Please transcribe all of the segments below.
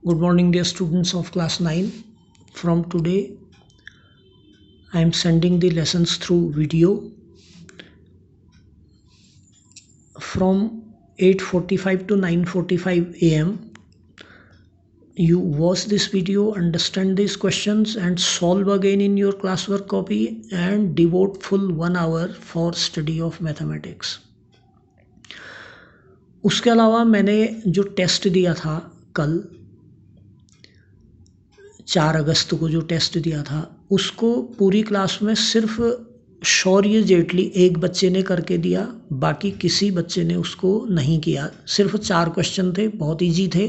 Good morning, dear students of class 9. From today, I am sending the lessons through video from 8:45 to 9:45 a.m. You watch this video, understand these questions and solve again in your classwork copy and devote full 1 hour for study of mathematics. उसके अलावा मैंने जो test दिया था कल 4 अगस्त को जो test दिया था उसको पूरी क्लास में सिर्फ शौर्य जेटली एक बच्चे ने करके दिया, बाकी किसी बच्चे ने उसको नहीं किया। सिर्फ 4 क्वेश्चन थे, बहुत इजी थे।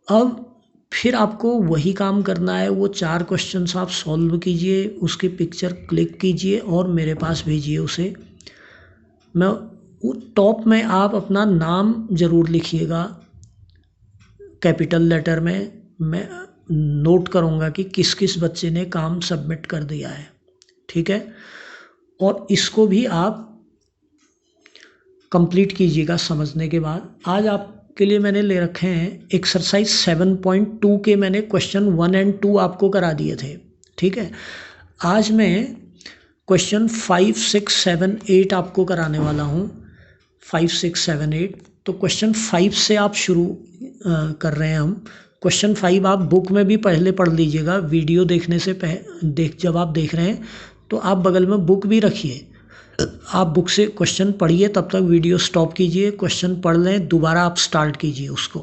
अब फिर आपको वही काम करना है, वो 4 क्वेश्चंस आप सॉल्व कीजिए, उसकी पिक्चर क्लिक कीजिए और मेरे पास भेजिए उसे। मैं टॉप में आप अपना नाम ज़रूर लिखिएगा कैपिटल लेटर में। मैं नोट करूँगा कि किस किस बच्चे ने काम सबमिट कर दिया है, ठीक है। और इसको भी आप कंप्लीट कीजिएगा समझने के बाद। आज आपके लिए मैंने ले रखे हैं एक्सरसाइज 7.2 के मैंने क्वेश्चन 1 और 2 आपको करा दिए थे, ठीक है। आज मैं क्वेश्चन 5, 6, 7, 8 आपको कराने वाला हूँ। 5, 6, 7, 8। तो क्वेश्चन 5 से आप शुरू कर रहे हैं हम। क्वेश्चन 5 आप बुक में भी पहले पढ़ लीजिएगा, वीडियो देखने से जब आप देख रहे हैं तो आप बगल में बुक भी रखिए। आप बुक से क्वेश्चन पढ़िए, तब तक वीडियो स्टॉप कीजिए, क्वेश्चन पढ़ लें, दोबारा आप स्टार्ट कीजिए उसको।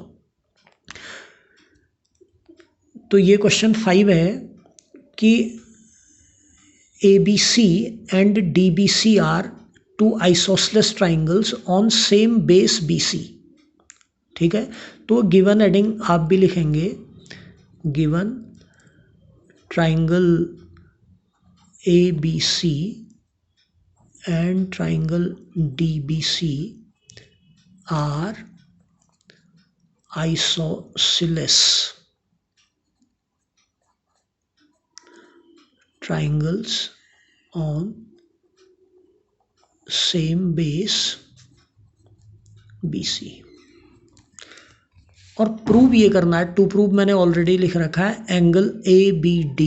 तो ये क्वेश्चन 5 है कि ABC and DBC are two isosceles triangles on same base BC, ठीक है। तो गिवन हेडिंग आप भी लिखेंगे, given triangle ABC and triangle DBC are isosceles triangles on same base BC। और प्रूव ये करना है, टू प्रूव मैंने ऑलरेडी लिख रखा है, angle ABD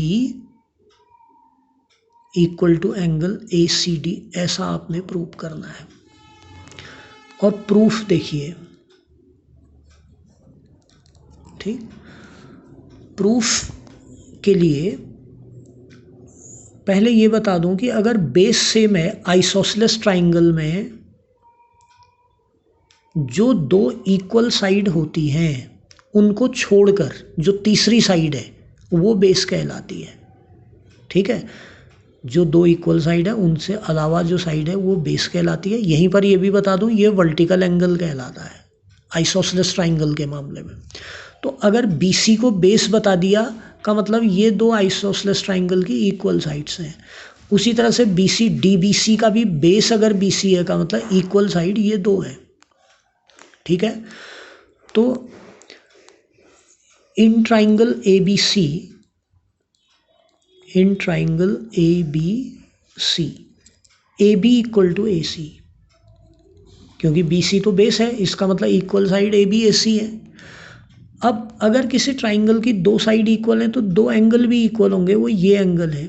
equal to angle ACD, ऐसा आपने प्रूव करना है। और प्रूफ देखिए, ठीक। प्रूफ के लिए पहले ये बता दूं कि अगर बेस सेम है आइसोसेलेस ट्राइंगल में, जो 2 इक्वल साइड होती हैं उनको छोड़कर जो तीसरी साइड है वो बेस कहलाती है, ठीक है। जो 2 इक्वल साइड है उनसे अलावा जो साइड है वो बेस कहलाती है। यहीं पर ये भी बता दूं, ये वर्टिकल एंगल कहलाता है आइसोसेलेस ट्राइंगल के मामले में। तो अगर BC को बेस बता दिया का मतलब ये 2 आइसोसेलेस ट्राइंगल की इक्वल साइड्स हैं। उसी तरह से BC DBC का भी बेस अगर BC है का मतलब इक्वल साइड ये 2 है, ठीक है। तो in triangle ABC, in triangle ABC AB equal to AC, क्योंकि BC तो बेस है, इसका मतलब इक्वल साइड AB AC है। अब अगर किसी ट्राइंगल की 2 साइड इक्वल हैं तो 2 एंगल भी इक्वल होंगे। वो ये एंगल है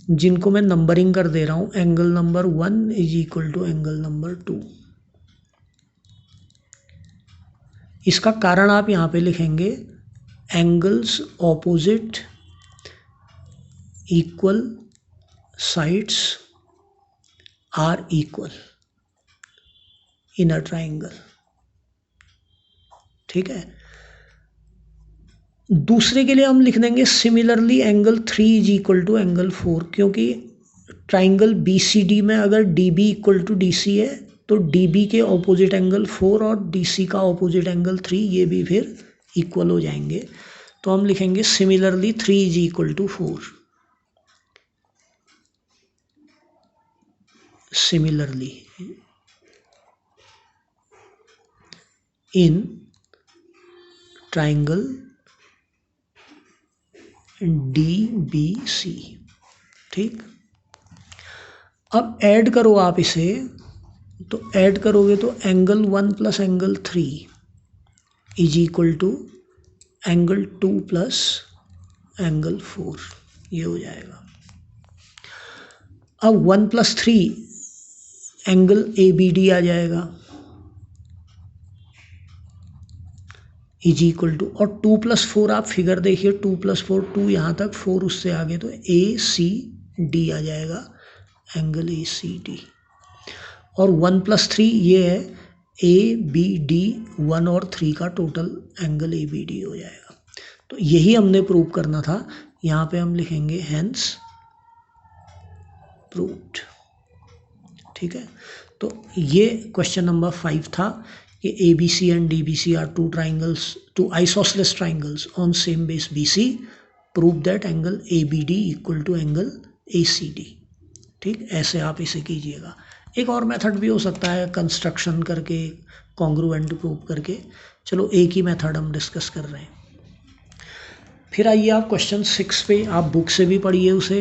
जिनको मैं नंबरिंग कर दे रहा हूँ, angle number 1 is equal to angle number 2। इसका कारण आप यहाँ पे लिखेंगे, angles opposite equal sides are equal in a triangle, ठीक है। दूसरे के लिए हम लिख देंगे similarly angle 3 is equal to angle 4, क्योंकि ट्राइंगल BCD में अगर DB इक्वल टू DC है तो DB के ऑपोजिट एंगल 4 और DC का ऑपोजिट एंगल 3 ये भी फिर इक्वल हो जाएंगे। तो हम लिखेंगे similarly 3 is equal to 4, similarly in triangle DBC, ठीक। अब ऐड करो आप इसे, तो ऐड करोगे तो angle 1 plus angle 3 is equal to angle 2 plus angle 4, ये हो जाएगा। अब 1 + 3 एंगल ABD आ जाएगा = और 2 + 4 आप फिगर देखिए, 2 + 4 2 यहाँ तक, 4 उससे आगे, तो ACD आ जाएगा, एंगल ACD। और 1 + 3 ये है ABD, 1 और 3 का टोटल एंगल ABD हो जाएगा। तो यही हमने प्रूव करना था। यहाँ पे हम लिखेंगे हेंस प्रूव्ड। ठीक है, तो ये क्वेश्चन नंबर 5 था कि ABC and DBC are two isosceles triangles on same base BC. Prove that angle ABD equal to angle ACD। ठीक, ऐसे आप इसे कीजिएगा। एक और मेथड भी हो सकता है, कंस्ट्रक्शन करके, कॉन्ग्रुएंट प्रूव करके। चलो एक ही मेथड हम डिस्कस कर रहे हैं। फिर आइए आप क्वेश्चन 6 पे, आप बुक से भी पढ़िए उसे,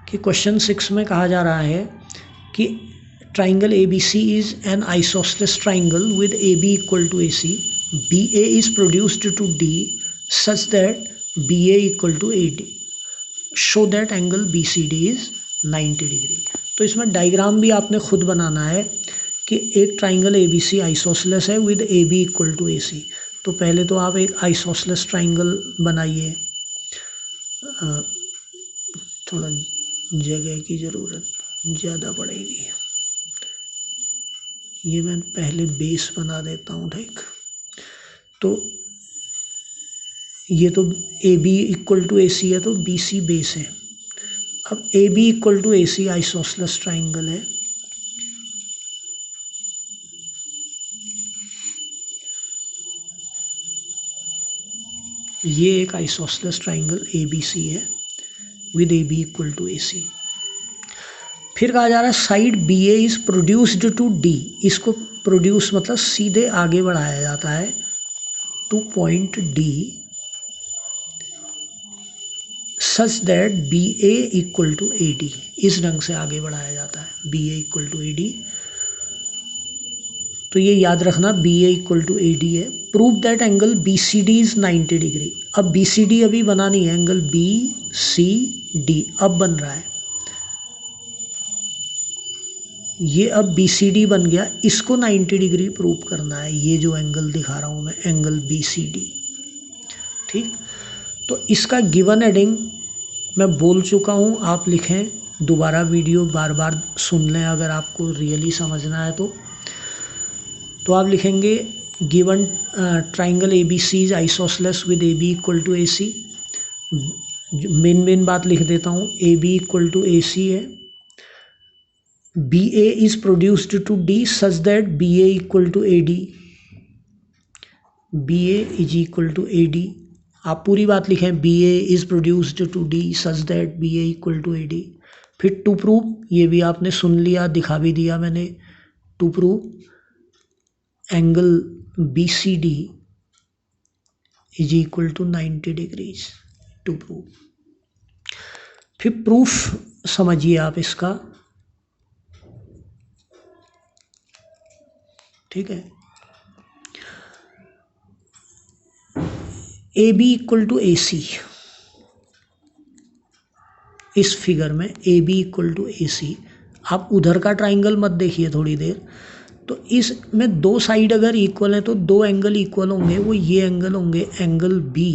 कि क्वेश्चन 6 में कहा जा रहा है कि triangle ABC is an isosceles triangle with AB equal to AC. BA is produced to D such that BA equal to AD. Show that angle BCD is 90 degree. तो इसमें डायग्राम भी आपने खुद बनाना है कि एक ट्राइंगल ABC आइसोसेलेस है with AB equal to AC। तो पहले तो आप एक आइसोसेलेस ट्राइंगल बनाइए, थोड़ा जगह की ज़रूरत ज़्यादा पड़ेगी। ये मैं पहले बेस बना देता हूँ। ठीक, तो ये तो AB इक्वल टू AC है, तो BC बेस है। अब AB equal to AC isosceles triangle है। ये एक आइसोसेलेस ट्राइंगल ABC है with AB equal to AC। फिर कहा जा रहा है side BA is produced to D। इसको प्रोड्यूस मतलब सीधे आगे बढ़ाया जाता है to point D such that BA equal to AD। इस ढंग से आगे बढ़ाया जाता है BA इक्वल टू AD। तो ये याद रखना, BA इक्वल टू AD है। Prove that angle BCD is 90 degree. अब BCD अभी बना नहीं है, एंगल BCD अब बन रहा है। ये अब BCD बन गया, इसको 90 डिग्री प्रूव करना है। ये जो एंगल दिखा रहा हूँ मैं, एंगल BCD। ठीक, तो इसका गिवन हेडिंग मैं बोल चुका हूँ, आप लिखें, दोबारा वीडियो बार बार सुन लें अगर आपको रियली समझना है तो आप लिखेंगे given triangle ABC is isosceles with AB equal to AC। Main बात लिख देता हूँ, AB इक्वल टू AC है। BA is produced to D such that BA equal to AD। BA is equal to AD। आप पूरी बात लिखें, BA is produced to D such that BA equal to AD। फिर to prove, ये भी आपने सुन लिया, दिखा भी दिया मैंने। To prove angle BCD is equal to 90 degrees, to prove. फिर प्रूफ समझिए आप इसका। ठीक है, AB इक्वल टू AC, इस फिगर में AB इक्वल टू AC। आप उधर का ट्राइंगल मत देखिए थोड़ी देर। तो इसमें दो साइड अगर इक्वल है तो दो एंगल इक्वल होंगे, वो ये एंगल होंगे, angle B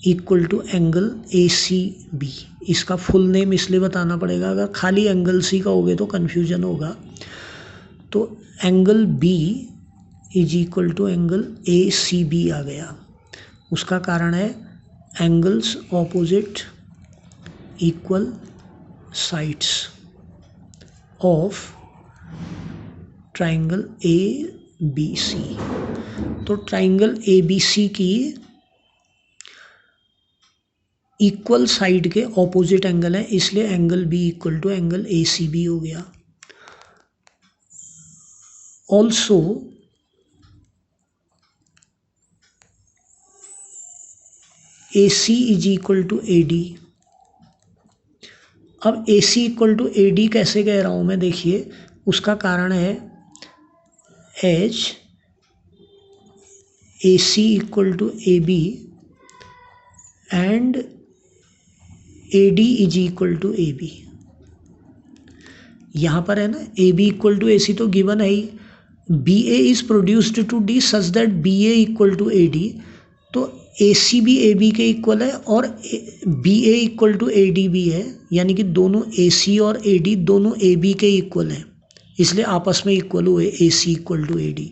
equal to angle ACB। इसका फुल नेम इसलिए बताना पड़ेगा, अगर खाली एंगल C का होगे तो कन्फ्यूजन होगा। तो angle B is equal to angle ACB आ गया। उसका कारण है angles opposite equal sides of triangle ABC। तो ट्राइंगल ABC की इक्वल साइड के ऑपोजिट एंगल है, इसलिए angle B equal to angle ACB हो गया। Also AC is equal to AD। अब AC इक्वल टू AD कैसे कह रहा हूँ मैं, देखिए, उसका कारण है as AC equal to AB and A D is equal to A B. यहाँ पर है ना A B equal to A C तो गिवन है ही, B A is produced to D such that B A equal to A D, तो A सी भी A B के इक्वल है और B A equal to A D भी है, यानी कि दोनों ए सी और ए डी दोनों ए बी के इक्वल हैं, इसलिए आपस में इक्वल हुए ए C equal to A D.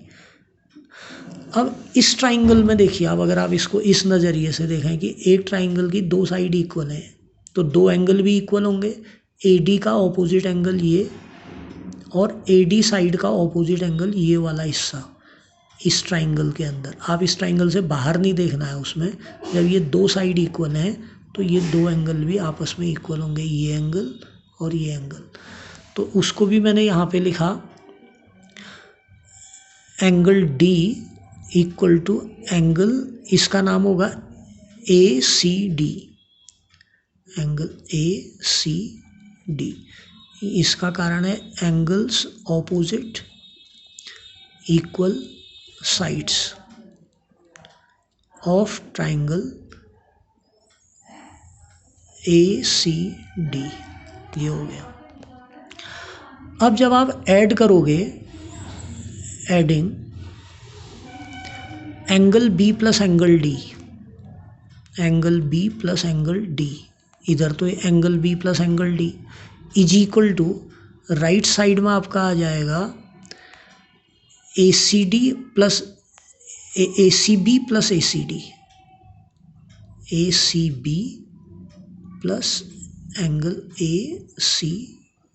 अब इस ट्राइंगल में देखिए आप, अगर आप इसको इस नज़रिए से देखें कि एक ट्राइंगल की दो साइड इक्वल हैं तो दो एंगल भी इक्वल होंगे, ए डी का ऑपोजिट एंगल ये और ए डी साइड का ऑपोजिट एंगल ये वाला हिस्सा इस ट्राइंगल के अंदर। आप इस ट्राइंगल से बाहर नहीं देखना है, उसमें जब ये दो साइड इक्वल हैं तो ये दो एंगल भी आपस में इक्वल होंगे, ये एंगल और ये एंगल। तो उसको भी मैंने यहाँ पे लिखा angle D equal to angle, इसका नाम होगा A C D, angle A C D. इसका कारण है angles opposite equal sides of triangle A C D, ये हो गया। अब जब आप ऐड करोगे, adding angle B plus angle D, angle B plus angle D, इधर तो angle B plus angle D is equal to, right side में आपका आ जाएगा A C D plus A C B plus A C D, A C B plus angle A C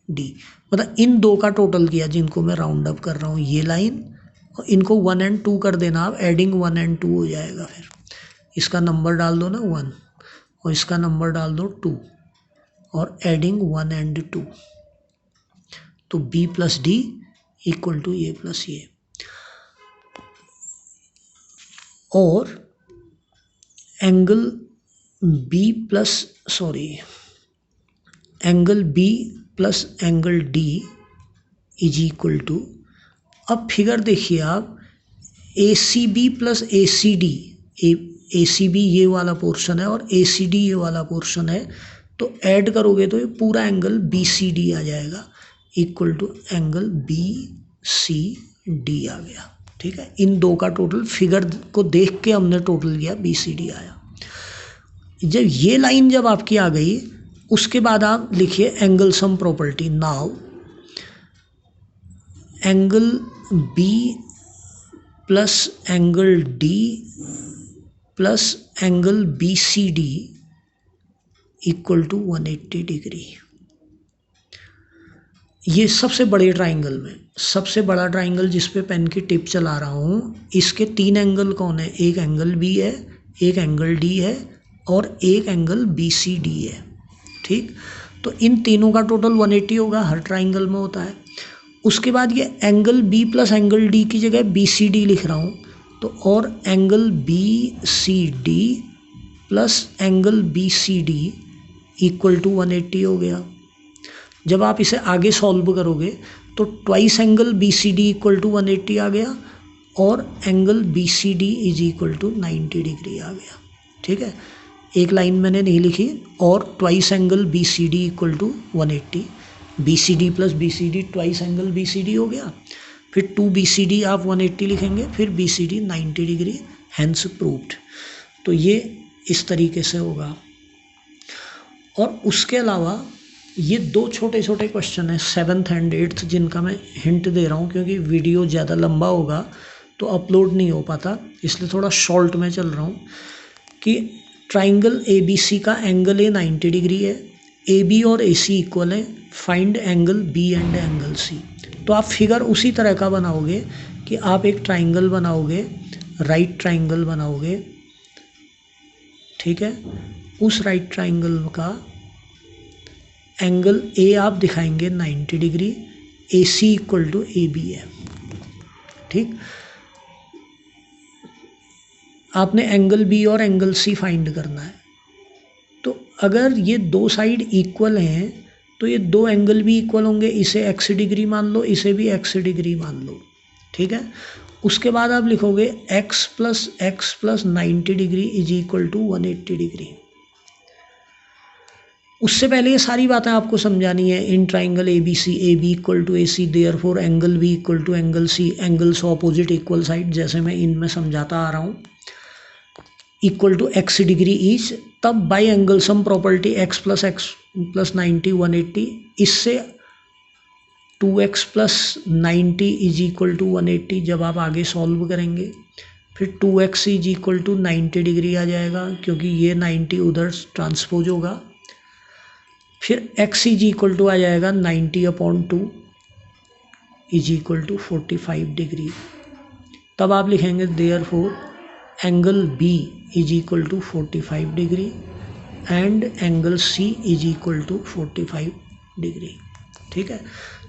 D, मतलब इन दो का टोटल किया जिनको मैं राउंड अप कर रहा हूँ, ये लाइन, और इनको 1 और 2 कर देना आप, एडिंग 1 और 2 हो जाएगा। फिर इसका नंबर डाल दो ना 1 और इसका नंबर डाल दो 2 और एडिंग 1 और 2, तो B plus D equal to ये प्लस ये। और angle B plus angle B plus angle D is equal to, अब फिगर देखिए आप, A C B plus A C D, A C B ये वाला पोर्शन है और ए सी डी ये वाला पोर्शन है, तो ऐड करोगे तो ये पूरा एंगल बी सी डी आ जाएगा, equal to angle B C D आ गया। ठीक है, इन दो का टोटल फिगर को देख के हमने टोटल किया, बी सी डी आया। जब ये लाइन जब आपकी आ गई, उसके बाद आप लिखिए angle sum property. Now angle B plus angle D plus angle B C D equal to 180 degree. ये सबसे बड़े ट्राइंगल में सबसे बड़ा ट्राइंगल जिस पे पेन की टिप चला रहा हूँ, इसके 3 एंगल कौन है? एक एंगल बी है, एक एंगल डी है और एक एंगल बी सी डी है। ठीक, तो इन तीनों का टोटल 180 होगा, हर ट्राइंगल में होता है। उसके बाद ये angle B plus angle D की जगह बी सी डी लिख रहा हूँ, तो और angle B C D plus angle B C D equal to 180 हो गया। जब आप इसे आगे सॉल्व करोगे तो twice angle B C D equal to 180 आ गया और angle B C D is equal to 90 degree आ गया। ठीक है, एक लाइन मैंने नहीं लिखी, और twice angle B C D equal to 180, B C D plus B C D twice angle B C D हो गया, फिर 2 बी सी डी आप 180 लिखेंगे, फिर B C D 90 degree, hence proved. तो ये इस तरीके से होगा। और उसके अलावा ये 2 छोटे छोटे क्वेश्चन हैं 7th एंड 8th, जिनका मैं हिंट दे रहा हूँ क्योंकि वीडियो ज़्यादा लंबा होगा तो अपलोड नहीं हो पाता, इसलिए थोड़ा शॉर्ट में चल रहा हूँ। कि ट्राइंगल ए बी सी का एंगल ए 90 डिग्री है, ए बी और ए सी इक्वल है, find angle B and angle C. तो आप फिगर उसी तरह का बनाओगे कि आप एक ट्राइंगल बनाओगे, राइट ट्राइंगल बनाओगे। ठीक है, उस राइट ट्राइंगल का एंगल ए आप दिखाएंगे 90 degree, A C equal to A B है। ठीक, आपने एंगल बी और एंगल सी फाइंड करना है। तो अगर ये 2 साइड इक्वल हैं तो ये 2 एंगल भी इक्वल होंगे, इसे x डिग्री मान लो, इसे भी x डिग्री मान लो। ठीक है, उसके बाद आप लिखोगे x plus 90 degree is equal to 180 degree. उससे पहले ये सारी बातें आपको समझानी है। In triangle A B C, A B equal to A C, therefore angle B equal to angle C, angles opposite equal side, जैसे मैं इनमें समझाता आ रहा हूँ, equal to x degree each. तब by angle sum property x plus 90 180, इससे 2x plus 90 is equal to 180 जब आप आगे सॉल्व करेंगे। फिर 2x is equal to 90 degree आ जाएगा, क्योंकि ये 90 उधर ट्रांसपोज होगा। फिर x इज इक्वल टू आ जाएगा 90/2 इज इक्वल टू 45 डिग्री। तब आप लिखेंगे therefore angle B is equal to 45 degree and angle C is equal to 45 degree. ठीक है,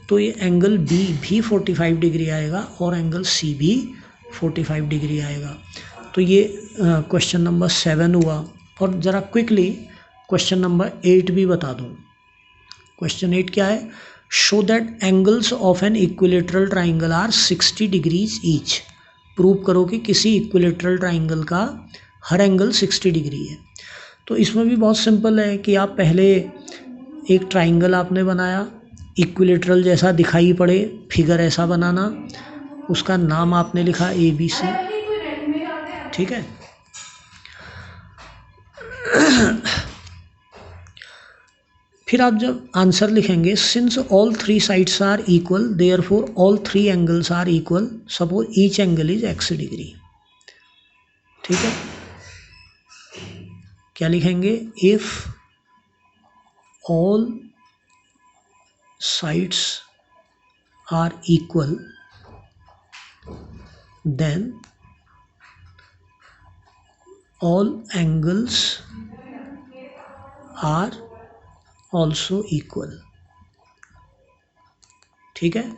तो ये एंगल B भी 45 डिग्री आएगा और एंगल C भी 45 डिग्री आएगा। तो ये क्वेश्चन नंबर 7 हुआ। और ज़रा क्विकली क्वेश्चन नंबर 8 भी बता दूँ। क्वेश्चन 8 क्या है? Show that angles of an equilateral triangle are 60 degrees each. Prove करो कि किसी इक्विलेटरल ट्राइंगल का हर एंगल 60 डिग्री है। तो इसमें भी बहुत सिंपल है कि आप पहले एक ट्राइंगल आपने बनाया, इक्विलेटरल जैसा दिखाई पड़े, फिगर ऐसा बनाना, उसका नाम आपने लिखा ABC। ठीक है, फिर आप जब आंसर लिखेंगे, since all 3 sides are equal therefore all 3 angles are equal, suppose each angle is x degree. ठीक है, क्या लिखेंगे? If all sides are equal then all angles are also equal. ठीक है,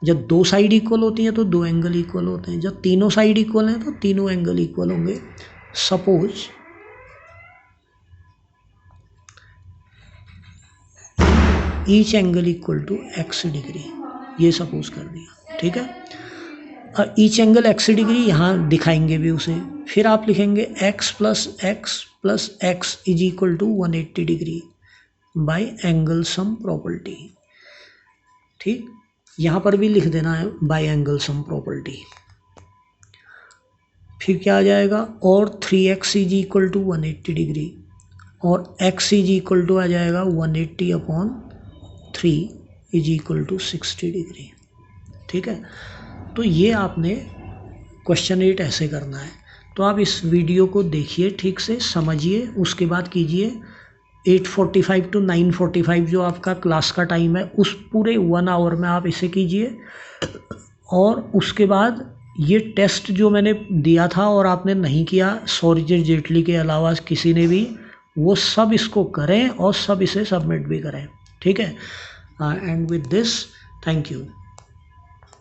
जब 2 साइड इक्वल होती हैं तो 2 एंगल इक्वल होते हैं, जब तीनों साइड इक्वल हैं तो तीनों एंगल इक्वल होंगे। Suppose each angle equal to x degree, ये सपोज कर दिया। ठीक है, और ईच एंगल x डिग्री यहाँ दिखाएंगे भी उसे। फिर आप लिखेंगे x plus x is equal to 180 degree by angle sum property. ठीक, यहाँ पर भी लिख देना है बाय एंगल सम प्रॉपर्टी। फिर क्या आ जाएगा? और 3x is equal to 180 degree और x इज इक्वल टू आ जाएगा 180/3 इज इक्वल टू 60 डिग्री। ठीक है, तो ये आपने क्वेश्चन 8 ऐसे करना है। तो आप इस वीडियो को देखिए, ठीक से समझिए, उसके बाद कीजिए। 8:45 to 9:45 जो आपका क्लास का टाइम है, उस पूरे 1 आवर में आप इसे कीजिए। और उसके बाद ये टेस्ट जो मैंने दिया था और आपने नहीं किया, सौरजीत जेटली के अलावा किसी ने भी, वो सब इसको करें और सब इसे सबमिट भी करें। ठीक है, and with this thank you.